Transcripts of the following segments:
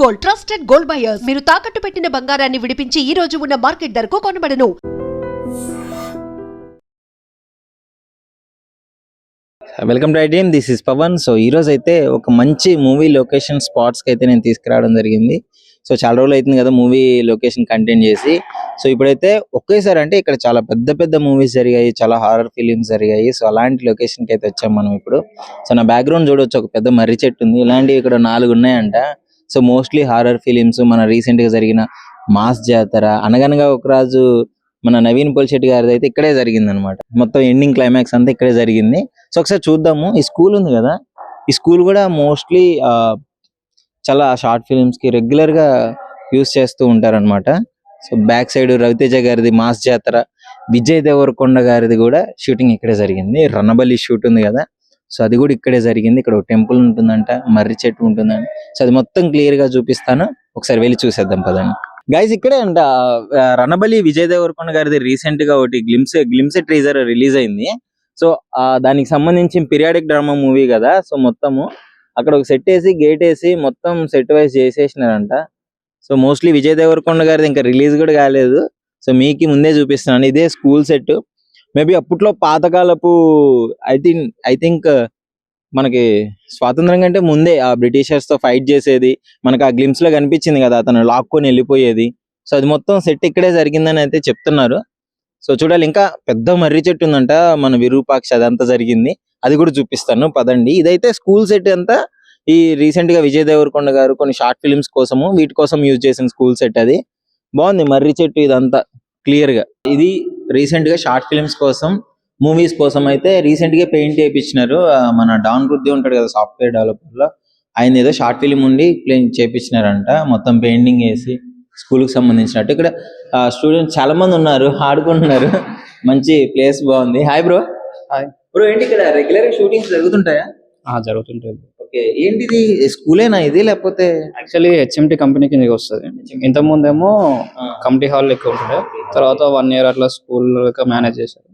Gold, trusted gold buyers. మీరు తాకట్టు పెట్టిన బంగారాన్ని విడిపించి ఈ రోజు ఉన్న మార్కెట్ ధరకు కొనబడను. Welcome to ITM, this is Pavan. So ఈ రోజు అయితే ఒక మంచి మూవీ లొకేషన్ స్పాట్స్కి అయితే నేను తీసుకురావడం జరిగింది. సో చాలా రోజులు అవుతుంది కదా మూవీ లొకేషన్ కంటెంట్ చేసి. సో ఇప్పుడైతే ఒకేసారి అంటే ఇక్కడ చాలా పెద్ద పెద్ద మూవీస్ జరిగాయి, చాలా హారర్ ఫిలిమ్స్ జరిగాయి. సో అలాంటి లొకేషన్కి అయితే వచ్చాం మనం ఇప్పుడు. సో నా బ్యాక్గ్రౌండ్ చూడవచ్చు, ఒక పెద్ద మర్రి చెట్టు ఉంది. ఇలాంటివి ఇక్కడ 4 ఉన్నాయంట. So mostly horror films. మన రీసెంట్ గా జరిగిన మాస్ జాతర, అనగనగా ఒక రాజు, మన నవీన్ పోల్శెట్టి గారిది అయితే ఇక్కడే జరిగింది అనమాట. మొత్తం ఎండింగ్ క్లైమాక్స్ అంతా ఇక్కడే జరిగింది. సో ఒకసారి చూద్దాము. ఈ స్కూల్ ఉంది కదా, ఈ స్కూల్ కూడా మోస్ట్లీ చాలా షార్ట్ ఫిలిమ్స్ కి రెగ్యులర్ గా యూస్ చేస్తూ ఉంటారన్నమాట. సో బ్యాక్ సైడ్ రవితేజ గారిది మాస్ జాతర, విజయ్ దేవరకొండ గారిది కూడా షూటింగ్ ఇక్కడే జరిగింది. రణబలి షూట్ ఉంది కదా, సో అది కూడా ఇక్కడే జరిగింది. ఇక్కడ ఒక టెంపుల్ ఉంటుందంట, మర్రి చెట్టు ఉంటుందంట. సో అది మొత్తం క్లియర్ గా చూపిస్తాను, ఒకసారి వెళ్ళి చూసేద్దాం పదండి. గైస్ ఇక్కడే అంట రణబలి విజయ్ దేవరకొండ గారిది రీసెంట్ గా ఒకటి గ్లిమ్స్ ట్రీజర్ రిలీజ్ అయింది. సో దానికి సంబంధించి పీరియాడిక్ డ్రామా మూవీ కదా. సో మొత్తము అక్కడ ఒక సెట్ వేసి గేట్ వేసి మొత్తం సెట్ వైజ్ చేసేసినారంట. సో మోస్ట్లీ విజయ్ దేవరకొండ గారిది ఇంకా రిలీజ్ కూడా కాలేదు. సో మీకు ముందే చూపిస్తున్నాను. ఇదే స్కూల్ సెట్. మేబీ అప్పట్లో పాతకాలపు ఐ థింక్ మనకి స్వాతంత్రం కంటే ముందే ఆ బ్రిటిషర్స్ తో ఫైట్ చేసేది మనకు ఆ గ్లిమ్స్ లో కనిపించింది కదా, అతను లాక్కొని వెళ్ళిపోయేది. సో అది మొత్తం సెట్ ఇక్కడే జరిగిందని అయితే చెప్తున్నారు. సో చూడాలి. ఇంకా పెద్ద మర్రి చెట్టు ఉందంట, మన విరూపాక్ష, అదంతా జరిగింది. అది కూడా చూపిస్తాను పదండి. ఇదైతే స్కూల్ సెట్ అంతా ఈ రీసెంట్ గా విజయ్ దేవరకొండ గారు కొన్ని షార్ట్ ఫిలిమ్స్ కోసము వీటి కోసం యూజ్ చేసిన స్కూల్ సెట్. అది బాగుంది. మర్రి చెట్టు ఇదంతా క్లియర్ గా. ఇది రీసెంట్ గా షార్ట్ ఫిలిమ్స్ కోసం, మూవీస్ కోసం అయితే రీసెంట్ గా పెయింట్ చేయించినారు. మన డాన్ వృద్ధి ఉంటాడు కదా సాఫ్ట్వేర్ డెవలపర్ లో, ఆయన ఏదో షార్ట్ ఫిలిం ఉండి చేయించినారంట. మొత్తం పెయింటింగ్ వేసి స్కూల్ కి సంబంధించినట్టు. ఇక్కడ స్టూడెంట్స్ చాలా మంది ఉన్నారు, ఆడుకుంటున్నారు. మంచి ప్లేస్ బాగుంది. Hi bro. హాయ్ బ్రో, ఏంటి ఇక్కడ రెగ్యులర్ షూటింగ్స్ జరుగుతుంటాయా? జరుగుతుంటాయి. ఓకే, ఏంటిది స్కూలేనా ఇది లేకపోతే? యాక్చువల్లీ హెచ్ఎంటి కంపెనీ కిందకి వస్తుంది. ఇంతకు ముందేమో కమిటీ హాల్ ఎక్కువ ఉంటుండే, తర్వాత 1 year అట్లా స్కూల్ మేనేజ్ చేశారు.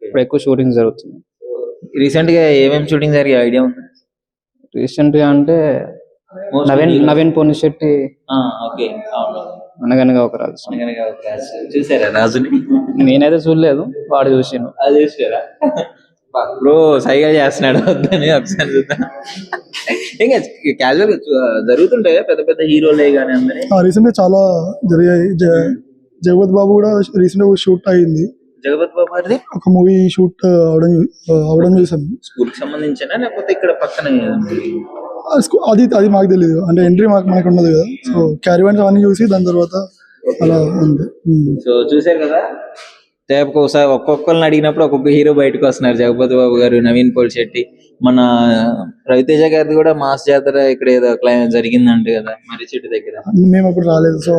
ఇప్పుడు ఎక్కువ షూటింగ్ జరుగుతుంది. రీసెంట్ గా ఏమేమి షూటింగ్ జరిగే ఐడియా ఉంది? రీసెంట్ గా అంటే నవీన్ పోలిశెట్టి అనగనగా ఒక రాజు చూసారా రాజుని? నేనైతే చూడలేదు, వాడు చూసాను. అది చూసారా బ్రో? సైగా చేస్తున్నాడు వద్దని ఒకసారి చూద్దాం. ఇంకా క్యాజువల్ జరుగుతుంటాయి పెద్ద పెద్ద హీరోలే కానీ అందరి. రీసెంట్ గా చాలా జరిగాయి. జగపతి బాబు కూడా రీసెంట్ గా షూట్ అయింది. జగపతి బాబు గారిది ఒక మూవీ షూట్ అవడం చూసాను. స్కూల్ కి సంబంధించిన లేకపోతే ఇక్కడ పక్కన? అది మాకు తెలియదు, అంటే ఎంట్రీ మనకు ఉండదు కదా. సో క్యారీవన్స్ అవన్నీ చూసి దాని తర్వాత అలా ఉంది. సో చూసారు కదా, ఒక్కొక్కరిని అడిగినప్పుడు ఒక్కొక్క హీరో బయటకు వస్తున్నారు. జగపతి బాబు గారు, నవీన్ పోలిశెట్టి, మన రవితేజ గారిది కూడా మాస్ జాతర ఇక్కడ ఏదో జరిగిందంట కదా మర్రి చెట్టు దగ్గర. మేము అప్పుడు రాలేదు, సో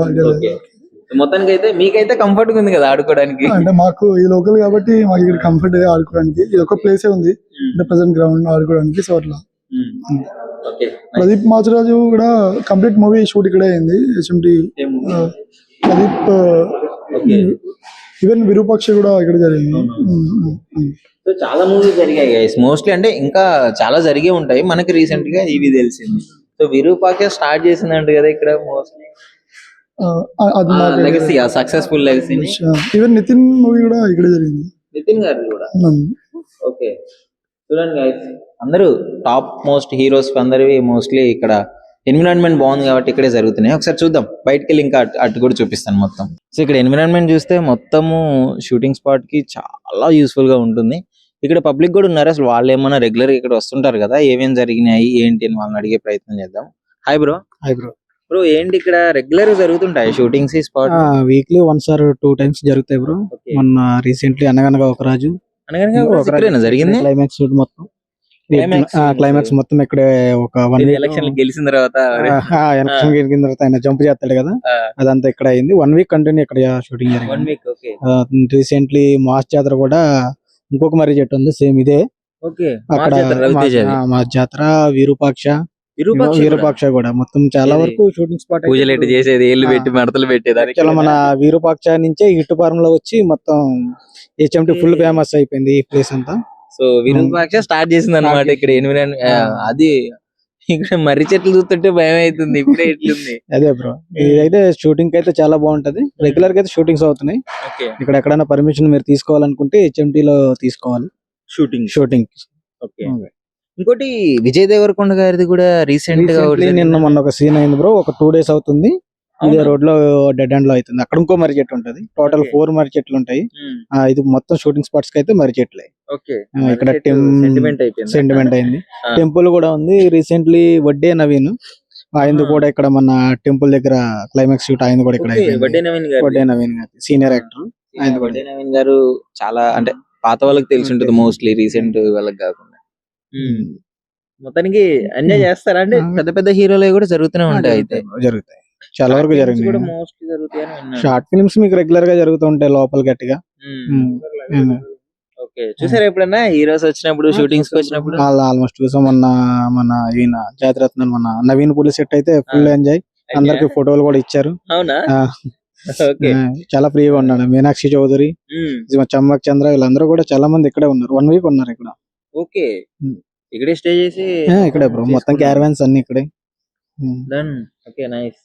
మొత్తానికి అయితే మీకైతే కంఫర్ట్ గా ఉంది కదా ఆడుకోవడానికి? అంటే మాకు ఈ లోకల్ కాబట్టి మాకు ఇక్కడ కంఫర్ట్ గా ఆడుకోవడానికి ఇది ఒక ప్లేసే ఉంది, అంటే ప్రెసెంట్ గ్రౌండ్ ఆడుకోవడానికి. సో అట్లా ప్రదీప్ మాచరాజు కూడా కంప్లీట్ మూవీ షూట్ ఇక్కడే అయింది. హెచ్ఎంటి ప్రదీప్, ఈవెన్ విరూపాక్ష కూడా ఇక్కడ జరిగింది. సో చాలా మూవీస్ జరిగాయి గైస్ మోస్ట్లీ. అంటే ఇంకా చాలా జరిగే ఉంటాయి, మనకి రీసెంట్ గా ఇవి తెలిసింది. సో విరూపాక్ష స్టార్ట్ చేసిందంట కదా ఇక్కడ mostly legacy, successful legacy. Even Nithin movie కూడా ఇక్కడ జరిగింది, నితిన్ గారు కూడా. ఓకే చూడండి గైస్, అందరూ టాప్ మోస్ట్ హీరోస్ అందరివి మోస్ట్లీ ఇక్కడ ఎన్విరాన్మెంట్ బాగుంది కాబట్టి ఇక్కడే జరుగుతున్నాయి. ఒకసారి చూద్దాం బయటకి వెళ్ళి, ఇంకా అటు కూడా చూపిస్తాను మొత్తం. సో ఇక్కడ ఎన్విరాన్మెంట్ చూస్తే మొత్తము షూటింగ్ స్పాట్ కి చాలా యూస్ఫుల్ గా ఉంటుంది. ఇక్కడ పబ్లిక్ కూడా ఉన్నారు. అసలు వాళ్ళు ఏమన్నా రెగ్యులర్ గా ఇక్కడ వస్తుంటారు కదా, ఏమేమి జరిగినాయి ఏంటి అని వాళ్ళని అడిగే ప్రయత్నం చేద్దాం. Hi bro. Hi bro. Bro ఏంటి ఇక్కడ రెగ్యులర్ గా జరుగుతుంటాయి shootings? Spot weekly 1 or 2 times జరుగుతాయి బ్రో. మొన్న రీసెంట్లీ అనగనగా ఒక రాజు జరిగింది. క్లైమాక్స్ షూట్ మొత్తం, క్లైమాక్స్ మొత్తం ఇక్కడే. ఒక 1 week ఎలక్షన్ గెలిచిన తర్వాత ఆయన జంప్ చేస్తాడు కదా, అదంతా ఇక్కడ అయింది. 1 week కంటిన్యూ ఇక్కడ షూటింగ్ జరిగింది. రీసెంట్లీ మాస్ జాతర కూడా ఇంకొక మర్రి చెట్టు ఉంది, సేమ్ ఇదే అక్కడ మాస్ జాతర. విరూపాక్ష కూడా మొత్తం చాలా వరకు షూటింగ్ స్పాట్. పూజలు చేసేది, ఏళ్ళు పెట్టి మడతలు పెట్టేది. మన విరూపాక్ష నుంచే హిట్ ఫార్మ్ లో వచ్చి మొత్తం హెచ్ఎంటి ఫుల్ ఫేమస్ అయిపోయింది ఈ ప్లేస్ అంతా. సో విరూపాక్ష స్టార్ట్ చేసింది అనమాట ఇక్కడ. అది ఇక్కడ మర్రి చెట్లు చూస్తుంటే భయం అవుతుంది. ఇప్పుడే ఎట్లుంది. అదే బ్రో, ఇదైతే షూటింగ్ అయితే చాలా బాగుంటది. రెగ్యులర్ గా అయితే షూటింగ్స్ అవుతున్నాయి. ఓకే. ఇక్కడ ఎక్కడైనా పర్మిషన్ మీరు తీసుకోవాలనుకుంటే HMT లో తీసుకోవాలి షూటింగ్. ఓకే. ఇంకోటి విజయ్ దేవరకొండ గారిది కూడా రీసెంట్ గా ఒకటి నిన్న జరిగింది. మొన్న ఒక సీన్ అయింది బ్రో, ఒక 2 days అవుతుంది. ఇదే అవునా? రోడ్ లో డెడ్ ఎండ్ లో అవుతుంది. అక్కడ ఇంకో మర్రి చెట్టు ఉంటది. Total Okay. 4 మర్రి చెట్లు ఉంటాయి. ఉమ్, ఇది మొత్తం షూటింగ్ స్పాట్స్ కి అయితే మర్రి చెట్లే. ఓకే. ఇక్కడ సెంటిమెంట్ అయిపోయింది. సెంటిమెంట్ అయింది. ఆ. టెంపుల్ కూడా ఉంది. రీసెంట్లీ వడ్డే నవీన్ ఆయన కూడా ఇక్కడ మన టెంపుల్ దగ్గర క్లైమాక్స్ షూట్ ఆయన కూడా ఇక్కడ ఓకే, అయిపోయింది. వడ్డే నవీన్ గారు. వడ్డే నవీన్ గారు సీనియర్ యాక్టర్. ఆయన కూడా. వడ్డే నవీన్ గారు చాలా అంటే పాత వాళ్ళకి తెలిసి ఉంటుంది, మోస్ట్లీ రీసెంట్ వాళ్ళకి కాకుండా. మొత్తానికి ఎంజాయ్ చేస్తారా అంటే పెద్ద పెద్ద హీరోలు కూడా జరుగుతూనే ఉంటాయి అయితే. జరుగుతాయి చాలా వరకు కూడా జరిగింది. మోస్ట్లీ జరుగుతాయని విన్నాను. షార్ట్ ఫిల్మ్స్ మీకు రెగ్యులర్ గా జరుగుతూ ఉంటాయి లోపల గట్టిగా. ఓకే, చూసారా ఎప్పుడన్నా హీరోస్ వచ్చినప్పుడు, షూటింగ్స్ కి వచ్చినప్పుడు? ఆల్మోస్ట్ చూసాం. మన ఈయన జాతిరత్నం మన నవీన్ పులి సెట్ అయితే ఫుల్ ఎంజాయ్. అందరికి ఫోటోలు కూడా ఇచ్చారు. అవునా? ఆ, ఓకే. చాలా ఫ్రీగా ఉన్నాడు. మీనాక్షి చౌదరి, చమ్మక్ చంద్ర వీళ్ళందరూ కూడా చాలా మంది ఇక్కడే ఉన్నారు. 1 week ఉన్నారు ఇక్కడ. ఓకే, ఇక్కడే స్టే చేసి ఇక్కడే బ్రో, మొత్తం క్యారవాన్స్ అన్ని ఇక్కడే. Done. Okay, nice.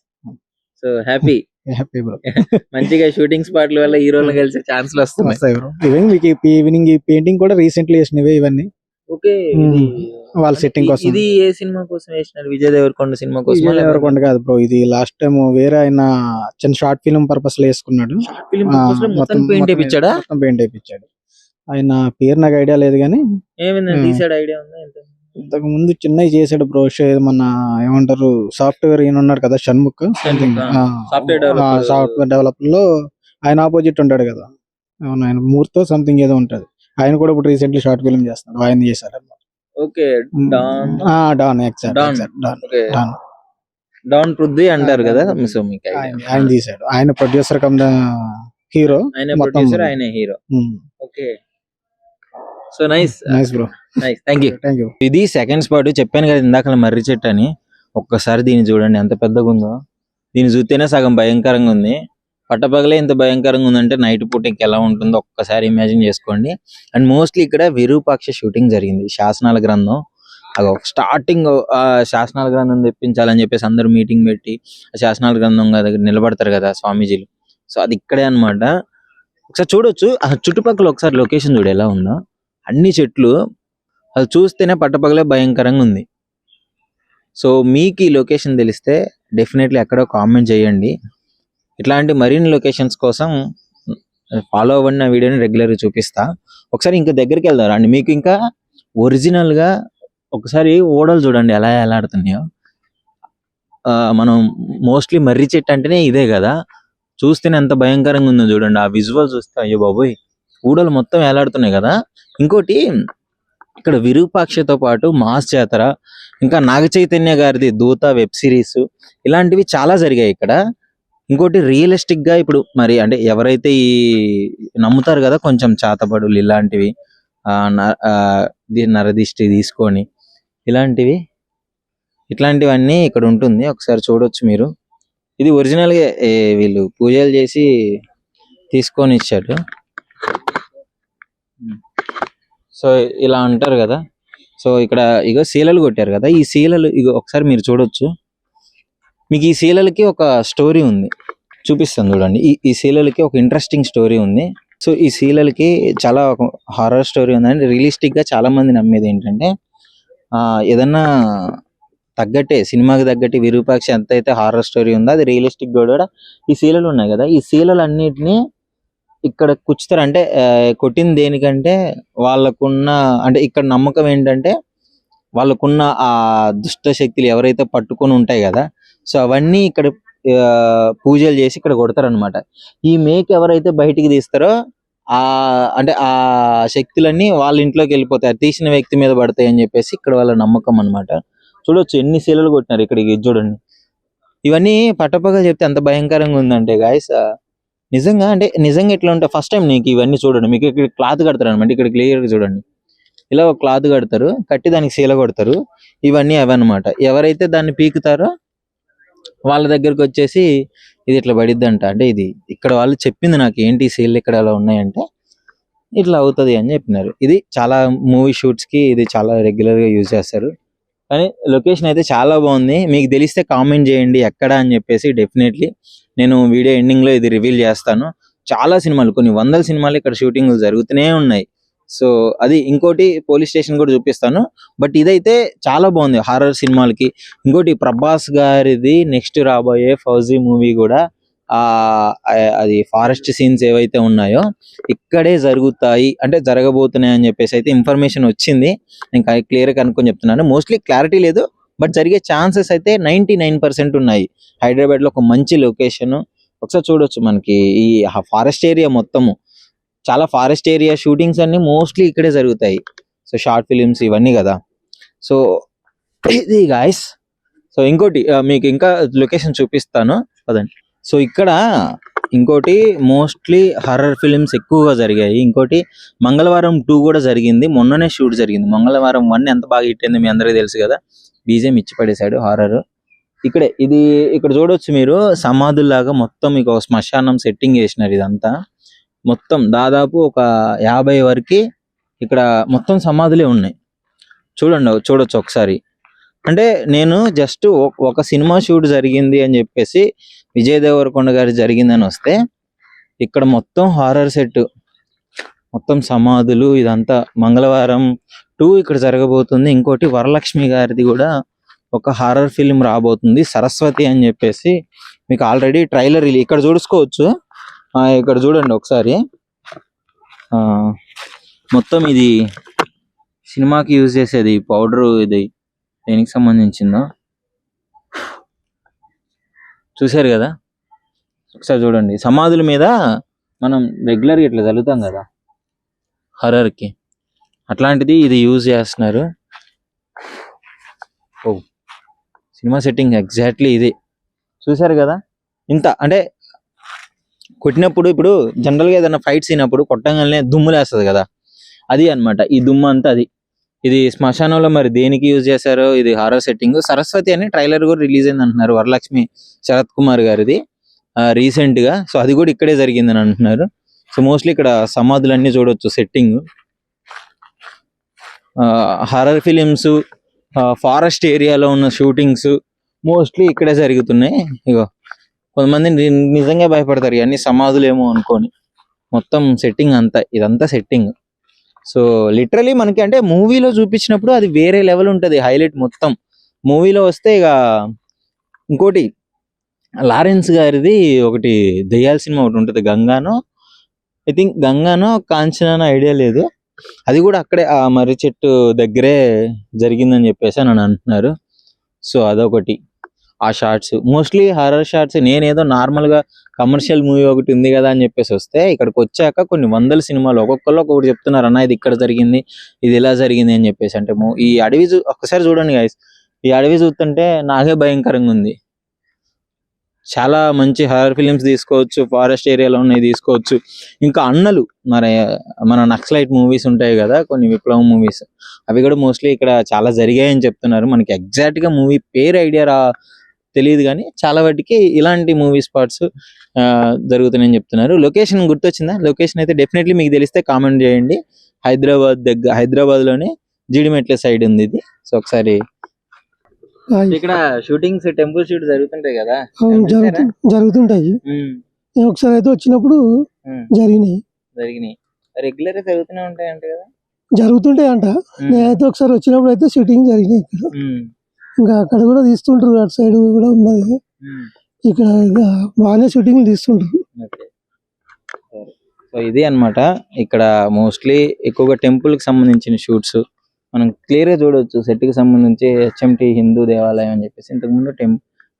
So happy. Happy bro. మంచిగా షూటింగ్ స్పాట్ల వల్ల హీరోలు కలిసే ఛాన్స్లు వస్తున్నాయి. వస్తాయి బ్రో. ఈవెన్ మీకు ఈవినింగ్ ఈ పెయింటింగ్ కూడా రీసెంట్లీ వేసినవే ఇవన్నీ. ఓకే. వాళ్ళ సెట్టింగ్ కోసం. ఇది ఏ సినిమా కోసం వేసినారు? విజయ్ దేవరకొండ సినిమా కోసం? విజయ్ దేవరకొండ కాదు బ్రో, ఇది లాస్ట్ టైం వేరే ఆయన చిన్న షార్ట్ ఫిల్మ్ పర్పస్ లో వేసుకున్నాడు. మొత్తం పెయింట్ వేయించాడా? మొత్తం పెయింట్ వేయించాడు. ఆయన పేరు నాకు ఐడియా లేదు కానీ ఏమైంది తీసాడు? ఐడియా ఉందా? ఇంతకు ముందు చిన్నవి చేసాడు బ్రో. మన ఏమంటారు సాఫ్ట్వేర్ ఈయన ఉన్నాడు కదా, షణ్ముఖ్ సంథింగ్. సాఫ్ట్వేర్ డెవలపర్ లో ఆయన ఆపోజిట్ ఉంటాడు కదా, అవును ఆయన మూర్తో సంథింగ్ ఏదో ఉంటది. ఆయన కూడా ఇప్పుడు రీసెంట్లీ షార్ట్ ఫిల్మ్ చేస్తున్నాడు. ఆయన చేశాడు అన్నమాట. Okay. Don. Don exact Don. Don Don Prithvi అంటారు కదా. సో మీకు ఆయన తీశాడు. ఆయన ప్రొడ్యూసర్ కమ్ హీరో. ఆయన ప్రొడ్యూసర్, ఆయన hero. Okay. So nice bro. Nice. Thank you. ఇది సెకండ్ స్పాట్ చెప్పాను కదా ఇందాక, మర్రి చెట్టు అని. ఒక్కసారి దీన్ని చూడండి ఎంత పెద్దగా ఉందో. దీన్ని చూస్తేనే సగం భయంకరంగా ఉంది. పట్టపగలే ఇంత భయంకరంగా ఉందంటే నైట్ పూట ఎలా ఉంటుందో ఒక్కసారి ఇమాజిన్ చేసుకోండి. అండ్ మోస్ట్లీ ఇక్కడ విరూపాక్ష షూటింగ్ జరిగింది. శాసనాల గ్రంథం స్టార్టింగ్ శాసనాల గ్రంథం తెప్పించాలని చెప్పేసి అందరూ మీటింగ్ పెట్టి ఆ శాసనాల గ్రంథం దగ్గర నిలబడతారు కదా స్వామీజీలు. సో అది ఇక్కడే అన్నమాట. ఒకసారి చూడొచ్చు ఆ చుట్టుపక్కల, ఒకసారి లొకేషన్ చూడు ఎలా ఉందో. అన్ని చెట్లు, అది చూస్తేనే పట్టపగలే భయంకరంగా ఉంది. సో మీకు ఈ లొకేషన్ తెలిస్తే డెఫినెట్లీ ఎక్కడో కామెంట్ చేయండి. ఇట్లాంటి మరిన్ని లొకేషన్స్ కోసం ఫాలో అవ్వండి. నా వీడియోని రెగ్యులర్గా చూపిస్తా. ఒకసారి ఇంకా దగ్గరికి వెళ్దాం అండి. మీకు ఇంకా ఒరిజినల్ గా ఒకసారి ఓడలు చూడండి ఎలా ఎలాడుతున్నాయో. మనం మోస్ట్లీ మర్రి చెట్టు అంటేనే ఇదే కదా, చూస్తేనే ఎంత భయంకరంగా ఉందో చూడండి. ఆ విజువల్ చూస్తే అయ్యో బాబోయ్, ఊడలు మొత్తం ఎలాడుతున్నాయి కదా. ఇంకోటి ఇక్కడ విరూపాక్షతో పాటు మాస్ జాతర, ఇంకా నాగ చైతన్య గారిది దూత వెబ్ సిరీస్, ఇలాంటివి చాలా జరిగాయి ఇక్కడ. ఇంకోటి రియలిస్టిక్ గా ఇప్పుడు మరి అంటే ఎవరైతే ఈ నమ్ముతారు కదా కొంచెం చాతబడులు ఇలాంటివి, నరదిష్టి తీసుకొని ఇట్లాంటివన్నీ ఇక్కడ ఉంటుంది. ఒకసారి చూడొచ్చు మీరు. ఇది ఒరిజినల్ గా వీళ్ళు పూజలు చేసి తీసుకొని ఇచ్చాడు. సో ఇలా అంటారు కదా. సో ఇక్కడ ఇగో శీలలు కొట్టారు కదా, ఈ శీలలు ఇగో ఒకసారి మీరు చూడొచ్చు. మీకు ఈ శీలలకి ఒక స్టోరీ ఉంది, చూపిస్తాను చూడండి. ఈ శీలలకి ఒక ఇంట్రెస్టింగ్ స్టోరీ ఉంది. సో ఈ శీలలకి చాలా ఒక హారర్ స్టోరీ ఉందండి. రియలిస్టిక్ గా చాలా మంది నమ్మేది ఏంటంటే ఏదన్నా తగ్గట్టే సినిమాకి తగ్గట్టు విరూపాక్ష ఎంత అయితే హారర్ స్టోరీ ఉందో అది రియలిస్టిక్ కూడా ఈ శీలలు ఉన్నాయి కదా, ఈ శీలలు అన్నిటిని ఇక్కడ కుచ్చుతారు. అంటే కొట్టింది దేనికంటే వాళ్ళకున్న అంటే ఇక్కడ నమ్మకం ఏంటంటే వాళ్ళకున్న ఆ దుష్ట శక్తులు ఎవరైతే పట్టుకొని ఉంటాయి కదా, సో అవన్నీ ఇక్కడ పూజలు చేసి ఇక్కడ కొడతారు అనమాట. ఈ మేక్ ఎవరైతే బయటికి తీస్తారో అంటే ఆ శక్తులన్నీ వాళ్ళ ఇంట్లోకి వెళ్ళిపోతాయి, తీసిన వ్యక్తి మీద పడతాయి అని చెప్పేసి ఇక్కడ వాళ్ళ నమ్మకం అనమాట. చూడొచ్చు ఎన్ని శీలలు కొట్టినారు ఇక్కడికి, చూడండి. ఇవన్నీ పట్టపగలు చెప్తే ఎంత భయంకరంగా ఉందంటే గాయస్, నిజంగా అంటే నిజంగా ఎట్లా ఉంటాయి. ఫస్ట్ టైం నీకు ఇవన్నీ చూడండి. మీకు ఇక్కడ క్లాత్ కడతారు అనమాట. ఇక్కడ క్లియర్ గా చూడండి, ఇలా ఒక క్లాత్ కడతారు, కట్టి దానికి శీల కొడతారు. ఇవన్నీ అవన్నమాట. ఎవరైతే దాన్ని పీకుతారో వాళ్ళ దగ్గరకు వచ్చేసి ఇది ఇట్లా పడిద్దంట. అంటే ఇది ఇక్కడ వాళ్ళు చెప్పింది నాకు, ఏంటి శీలు ఇక్కడ అలా ఉన్నాయంటే ఇట్లా అవుతుంది అని చెప్పినారు. ఇది చాలా మూవీ షూట్స్ కి ఇది చాలా రెగ్యులర్ గా యూజ్ చేస్తారు. కానీ లొకేషన్ అయితే చాలా బాగుంది. మీకు తెలిస్తే కామెంట్ చేయండి ఎక్కడ అని చెప్పేసి. డెఫినెట్లీ నేను వీడియో ఎండింగ్ లో ఇది రివీల్ చేస్తాను. చాలా సినిమాలు, కొన్ని వందల సినిమాలు ఇక్కడ షూటింగ్ జరుగుతూనే ఉన్నాయి. సో అది ఇంకోటి పోలీస్ స్టేషన్ కూడా చూపిస్తాను. బట్ ఇదైతే చాలా బాగుంది హారర్ సినిమాలకి. ఇంకోటి ప్రభాస్ గారిది నెక్స్ట్ రాబోయే ఫౌజీ మూవీ కూడా అది ఫారెస్ట్ సీన్స్ ఏవైతే ఉన్నాయో ఇక్కడే జరుగుతాయి, అంటే జరగబోతున్నాయి అని చెప్పేసి అయితే ఇన్ఫర్మేషన్ వచ్చింది. నేను క్లియర్ గా కనుక్కొని చెప్తున్నాను. మోస్ట్లీ క్లారిటీ లేదు, బట్ జరిగే ఛాన్సెస్ అయితే 99% ఉన్నాయి. హైదరాబాద్ లో ఒక మంచి లొకేషన్ ఒకసారి చూడొచ్చు. మనకి ఈ ఫారెస్ట్ ఏరియా మొత్తము, చాలా ఫారెస్ట్ ఏరియా షూటింగ్స్ అన్ని మోస్ట్లీ ఇక్కడే జరుగుతాయి. సో షార్ట్ ఫిలిమ్స్ ఇవన్నీ కదా. సో ఇది గాయస్. సో ఇంకోటి మీకు ఇంకా లొకేషన్ చూపిస్తాను పదండి. సో ఇక్కడ ఇంకోటి మోస్ట్లీ హర్రర్ ఫిలిమ్స్ ఎక్కువగా జరిగాయి. ఇంకోటి మంగళవారం 2 కూడా జరిగింది, మొన్ననే షూట్ జరిగింది. మంగళవారం 1 ఎంత బాగా హిట్ అయింది మీ అందరికీ తెలుసు కదా. బీజేం ఇచ్చి పడేశాడు హారర్. ఇక్కడే ఇది ఇక్కడ చూడొచ్చు మీరు, సమాధుల్లాగా మొత్తం మీకు ఒక శ్మశానం సెట్టింగ్ చేసినారు. ఇదంతా మొత్తం దాదాపు ఒక 50 వరకు ఇక్కడ మొత్తం సమాధులే ఉన్నాయి. చూడొచ్చు ఒకసారి. అంటే నేను జస్ట్ ఒక సినిమా షూట్ జరిగింది అని చెప్పేసి విజయ్ దేవరకొండ గారి జరిగిందని వస్తే, ఇక్కడ మొత్తం హారర్ సెట్, మొత్తం సమాధులు, ఇదంతా మంగళవారం 2 ఇక్కడ జరగబోతుంది. ఇంకోటి వరలక్ష్మి గారిది కూడా ఒక హారర్ ఫిల్మ్ రాబోతుంది, సరస్వతి అని చెప్పేసి. మీకు ఆల్రెడీ ట్రైలర్ ఇక్కడ చూసుకోవచ్చు. ఇక్కడ చూడండి ఒకసారి. మొత్తం ఇది సినిమాకి యూజ్ చేసేది పౌడర్, ఇది దేనికి సంబంధించిందో చూసారు కదా. ఒకసారి చూడండి, సమాధుల మీద మనం రెగ్యులర్గా ఇట్లా చల్లుతాం కదా హర్రర్కి, అట్లాంటిది ఇది యూజ్ చేస్తున్నారు. ఓ సినిమా సెట్టింగ్ ఎగ్జాక్ట్లీ ఇది చూసారు కదా. ఇంత అంటే కొట్టినప్పుడు, ఇప్పుడు జనరల్గా ఏదైనా ఫైట్ అయినప్పుడు కొట్టంగానే దుమ్ములేస్తుంది కదా, అది అన్నమాట. ఈ దుమ్ము అంతా అది. ఇది శ్మశానంలో మరి దేనికి యూజ్ చేశారో, ఇది హారర్ సెట్టింగ్. సరస్వతి అని ట్రైలర్ కూడా రిలీజ్ అయింది అంటున్నారు, వరలక్ష్మి శరత్ కుమార్ గారిది రీసెంట్ గా. సో అది కూడా ఇక్కడే జరిగిందని అంటున్నారు. సో మోస్ట్లీ ఇక్కడ సమాధులన్నీ చూడొచ్చు సెట్టింగ్. హారర్ ఫిలిమ్స్, ఫారెస్ట్ ఏరియాలో ఉన్న షూటింగ్స్ మోస్ట్లీ ఇక్కడే జరుగుతున్నాయి. ఇగో కొంతమంది నిజంగా భయపడతారు ఇవన్నీ సమాధులు ఏమో అనుకొని. మొత్తం సెట్టింగ్ అంతా, ఇదంతా సెట్టింగ్. సో లిటరలీ మనకి అంటే మూవీలో చూపించినప్పుడు అది వేరే లెవెల్ ఉంటుంది, హైలైట్ మొత్తం. మూవీలో వస్తే ఇక ఇంకోటి లారెన్స్ గారిది ఒకటి దెయ్యాల సినిమా ఒకటి ఉంటుంది, గంగానో ఐ థింక్, గంగానో కాంచనానో ఐడియా లేదు. అది కూడా అక్కడే ఆ మర్రి చెట్టు దగ్గరే జరిగిందని చెప్పేసి అని అంటున్నారు. సో అదొకటి. ఆ షార్ట్స్ మోస్ట్లీ హారర్ షార్ట్స్. నేనేదో నార్మల్గా కమర్షియల్ మూవీ ఒకటి ఉంది కదా అని చెప్పేసి వస్తే, ఇక్కడికి వచ్చాక కొన్ని వందల సినిమాలు ఒక్కొక్కరు ఒక్కొక్కటి చెప్తున్నారు, అన్న ఇది ఇక్కడ జరిగింది, ఇది ఇలా జరిగింది అని చెప్పేసి. అంటే ఈ అడవి ఒక్కసారి చూడండి గైస్, ఈ అడవి చూస్తుంటే నాకే భయంకరంగా ఉంది. చాలా మంచి హారర్ ఫిలిమ్స్ తీసుకోవచ్చు, ఫారెస్ట్ ఏరియాలో ఉన్నాయి తీసుకోవచ్చు. ఇంకా అన్నలు, మరి మన నక్సలైట్ మూవీస్ ఉంటాయి కదా కొన్ని, విప్లవం మూవీస్, అవి కూడా మోస్ట్లీ ఇక్కడ చాలా జరిగాయని చెప్తున్నారు. మనకి ఎగ్జాక్ట్ గా మూవీ పేరు ఐడియా తెలియదు, కానీ చాలా వాటికి ఇలాంటి మూవీ స్పాట్స్ జరుగుతున్నాయని చెప్తున్నారు. లొకేషన్ గుర్తొచ్చిందా? లొకేషన్ అయితే డెఫినెట్లీ మీకు తెలిస్తే కామెంట్ చేయండి. హైదరాబాద్ లోనే జీడిమెట్ల సైడ్ ఉంది ఇది. సో ఒకసారి ఇక్కడ షూటింగ్స్, టెంపుల్ షూట్ జరుగుతుంటాయి కదా, జరుగుతుంటాయి. ఒకసారి అయితే వచ్చినప్పుడు జరిగినాయి రెగ్యులర్ గా జరుగుతూనే ఉంటాయి అంటే కదా, జరుగుతుంటాయి అంట. నేనైతే ఒకసారి వచ్చినప్పుడు అయితే షూటింగ్ జరిగినాయి ఇక్కడ. ఇంకా అక్కడ కూడా తీస్తుంటారు, అటు సైడ్ కూడా ఉన్నది. ఇక్కడ బాగానే షూటింగ్ తీస్తుంటారు. సో ఇది అన్నమాట. ఇక్కడ మోస్ట్లీ ఎక్కువగా టెంపుల్ కి సంబంధించిన షూట్స్ మనం క్లియర్ గా చూడవచ్చు. సెట్ కి సంబంధించి HMT హిందూ దేవాలయం అని చెప్పేసి, ఇంతకుముందు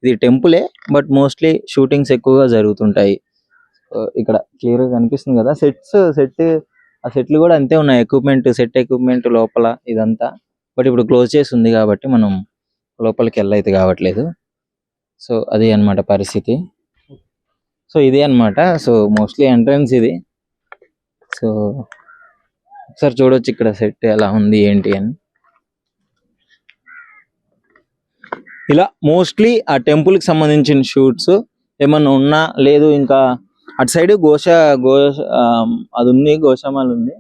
ఇది టెంపులే, బట్ మోస్ట్లీ షూటింగ్స్ ఎక్కువగా జరుగుతుంటాయి. ఇక్కడ క్లియర్ గా కనిపిస్తుంది కదా ఆ సెట్లు కూడా అంతే ఉన్నాయి. సెట్ ఎక్విప్మెంట్ లోపల ఇదంతా. బట్ ఇప్పుడు క్లోజ్ చేసి ఉంది కాబట్టి మనం లోపలికి వెళ్ళైతే కావట్లేదు. సో అది అన్నమాట పరిస్థితి. సో ఇదే అన్నమాట. సో మోస్ట్లీ ఎంట్రన్స్ ఇది. సో ఒకసారి చూడొచ్చు ఇక్కడ సెట్ ఎలా ఉంది ఏంటి అని. ఇలా మోస్ట్లీ ఆ టెంపుల్ కి సంబంధించిన షూట్స్ ఏమన్నా ఉన్నా లేదు, ఇంకా అటు సైడ్ అది ఉంది, గోశామాల్ ఉంది.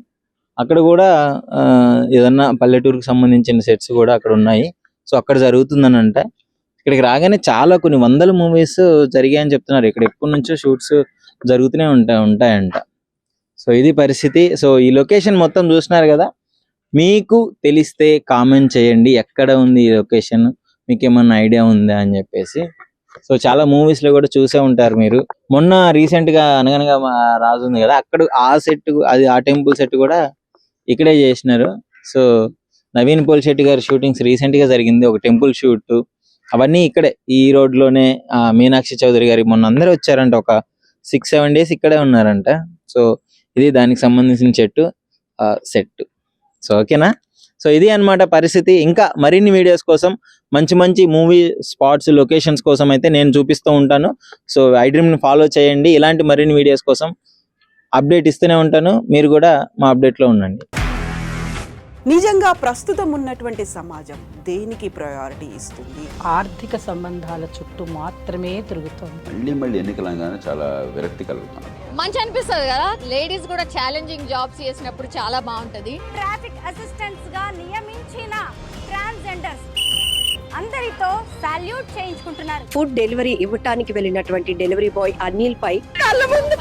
అక్కడ కూడా ఏదన్నా పల్లెటూరుకి సంబంధించిన సెట్స్ కూడా అక్కడ ఉన్నాయి. సో అక్కడ జరుగుతుందనంట. ఇక్కడికి రాగానే చాలా కొన్ని వందల మూవీస్ జరిగాయని చెప్తున్నారు. ఇక్కడ ఎప్పటి నుంచో షూట్స్ జరుగుతూనే ఉంటాయంట. సో ఇది పరిస్థితి. సో ఈ లొకేషన్ మొత్తం చూస్తున్నారు కదా, మీకు తెలిస్తే కామెంట్ చేయండి ఎక్కడ ఉంది ఈ లొకేషన్, మీకు ఏమన్నా ఐడియా ఉందా అని చెప్పేసి. సో చాలా మూవీస్ లో కూడా చూసే ఉంటారు మీరు. మొన్న రీసెంట్ గా అనగనగా రాజు ఉంది కదా, అక్కడ ఆ సెట్, అది ఆ టెంపుల్ సెట్ కూడా ఇక్కడే చేసినారు. సో నవీన్ పోలిశెట్టి గారి షూటింగ్స్ రీసెంట్ గా జరిగింది, ఒక టెంపుల్ షూట్, అవన్నీ ఇక్కడే ఈ రోడ్ లోనే. మీనాక్షి చౌదరి గారి మొన్న అందరూ వచ్చారంట, ఒక 6-7 days ఇక్కడే ఉన్నారంట. సో ఇది దానికి సంబంధించిన సెట్. సో ఓకేనా. సో ఇది అన్నమాట పరిస్థితి. ఇంకా మరిన్ని వీడియోస్ కోసం, మంచి మంచి మూవీ స్పాట్స్, లొకేషన్స్ కోసం అయితే నేను చూపిస్తూ ఉంటాను. సో ఐడ్రీమ్ని ఫాలో చేయండి. ఇలాంటి మరిన్ని వీడియోస్ కోసం అప్డేట్ ఇస్తూనే ఉంటాను. మీరు కూడా మా అప్డేట్లో ఉండండి. నిజంగా ప్రస్తుతం ఉన్నటువంటి సమాజం దేనికి ప్రయారిటీ ఇస్తుంది? ఆర్థిక సంబంధాల చుట్టూ మాత్రమే తిరుగుతోంది. మళ్ళీ ఎన్నికలంగానే చాలా విరక్తి కలుగుతున్నాం. మంచి అనిపిస్తుంది కదా, లేడీస్ కూడా ఛాలెంజింగ్ జాబ్స్ చేసినప్పుడు చాలా బాగుంటది. ట్రాఫిక్ అసిస్టెంట్స్ గా నియమించిన ట్రాన్స్జెండర్స్ అందరితో సాల్యూట్ చేయించుకుంటున్నారు. ఫుడ్ డెలివరీ ఇవ్వటానికి వెళ్ళినటువంటి డెలివరీ బాయ్ అనిల్ పై కళ్ళ ముందు